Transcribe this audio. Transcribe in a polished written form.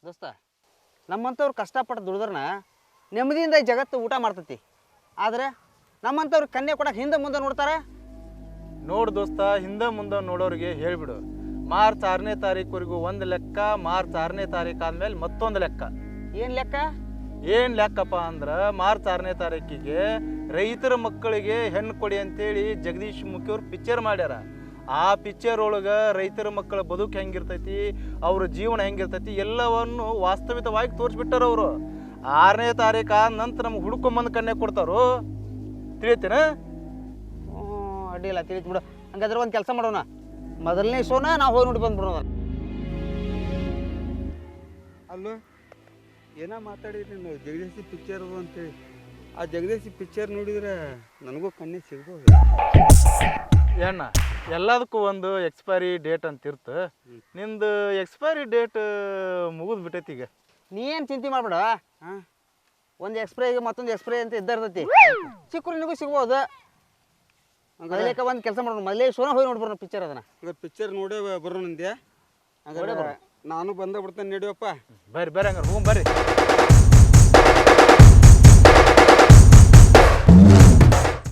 ದೋಸ್ತ ನಮ್ಮಂಥವ್ರು ಕಷ್ಟಪಟ್ಟು ದುಡಿದ್ರನ ನೆಮ್ಮದಿಯಿಂದ ಈ ಜಗತ್ತು ಊಟ ಮಾಡ್ತೈತಿ. ಆದರೆ ನಮ್ಮಂಥವ್ರು ಕನ್ಯೆ ಕೊಡಕ್ಕೆ ಹಿಂದೆ ಮುಂದೆ ನೋಡ್ತಾರೆ. ನೋಡು ದೋಸ್ತ, ಹಿಂದೆ ಮುಂದೆ ನೋಡೋರಿಗೆ ಹೇಳ್ಬಿಡು, ಮಾರ್ಚ್ 6ನೇ ತಾರೀಕುವರೆಗೂ ಒಂದು ಲೆಕ್ಕ, ಮಾರ್ಚ್ 6ನೇ ತಾರೀಕು ಆದ್ಮೇಲೆ ಮತ್ತೊಂದು ಲೆಕ್ಕ. ಏನು ಲೆಕ್ಕ? ಏನು ಲೆಕ್ಕಪ್ಪ ಅಂದ್ರೆ ಮಾರ್ಚ್ 6ನೇ ತಾರೀಕಿಗೆ ರೈತರ ಮಕ್ಕಳಿಗೆ ಹೆಣ್ಣು ಕೊಡಿ ಅಂತೇಳಿ ಜಗದೀಶ್ ಮುಖಿಯವ್ರು ಪಿಕ್ಚರ್ ಮಾಡ್ಯಾರ. ಆ ಪಿಕ್ಚರ್ ಒಳಗೆ ರೈತರ ಮಕ್ಕಳ ಬದುಕು ಹೆಂಗಿರ್ತೈತಿ, ಅವ್ರ ಜೀವನ ಹೆಂಗಿರ್ತೈತಿ ಎಲ್ಲವನ್ನು ವಾಸ್ತವಿಕವಾಗಿ ತೋರಿಸ್ಬಿಟ್ಟಾರ ಅವರು. 6ನೇ ತಾರೀಕು ಆದ ನಂತರ ನಮ್ಗೆ ಹುಡ್ಕೊಂಬಂದು ಕನ್ಯೆ ಕೊಡ್ತಾರೋ ತಿಳಿತೇನ? ಅಡ್ಡಿಲ್ಲ, ತಿಳಿತು ಬಿಡು. ಹಂಗಾದ್ರೆ ಒಂದು ಕೆಲಸ ಮಾಡೋಣ, ಮೊದಲನೇ ಶೋನ ನಾವು ಹೋಗಿ ನೋಡಿ ಬಂದ್ಬಿಡೋಣ. ಅಲ್ಲೋ ಏನೋ ಮಾತಾಡಿದ್ರಿ ನೀವು ಜಗದೀಶಿ ಪಿಕ್ಚರ್ ಅದು ಅಂತೇಳಿ. ಆ ಜಗದೀಶಿ ಪಿಕ್ಚರ್ ನೋಡಿದ್ರೆ ನನಗೂ ಕಣ್ಣೆ ಸಿಗ್ಬೋದು. ಏನ ಎಲ್ಲದಕ್ಕೂ ಒಂದು ಎಕ್ಸ್ಪೈರಿ ಡೇಟ್ ಅಂತ ಇರ್ತ. ನಿಂದು ಎಕ್ಸ್ಪೈರಿ ಡೇಟ್ ಮುಗಿದು ಬಿಟ್ಟೈತಿ ಈಗ. ನೀ ಏನು ಚಿಂತೆ ಮಾಡ್ಬೇಡ. ಹಾಂ, ಒಂದು ಎಕ್ಸ್ಪ್ರೇಗೆ ಮತ್ತೊಂದು ಎಕ್ಸ್ಪ್ರೇ ಅಂತ ಇದ್ದರ್ತೈತಿ. ಸಿಕ್ಕರು ನಿನಗೂ ಸಿಗ್ಬೋದು. ಮೊದಲೇಕ ಒಂದು ಕೆಲಸ ಮಾಡೋಣ, ಮೊದಲೇ ಶೋನ ಹೋಗಿ ನೋಡ್ಬರೋಣ ಪಿಕ್ಚರ್. ಅದನ್ನ ಹಂಗಾರೆ ಪಿಕ್ಚರ್ ನೋಡೇ ಬರೋಣ ಅಂದ್ಯಾ? ಹಂಗಾರೆ ನಾನು ಬಂದ ಬಿಡ್ತೇನೆ, ನಡಿಯಪ್ಪ. ಬರ್ರಿ ಹಂಗಾರೆ ಹ್ಞೂ ಬರ್ರಿ.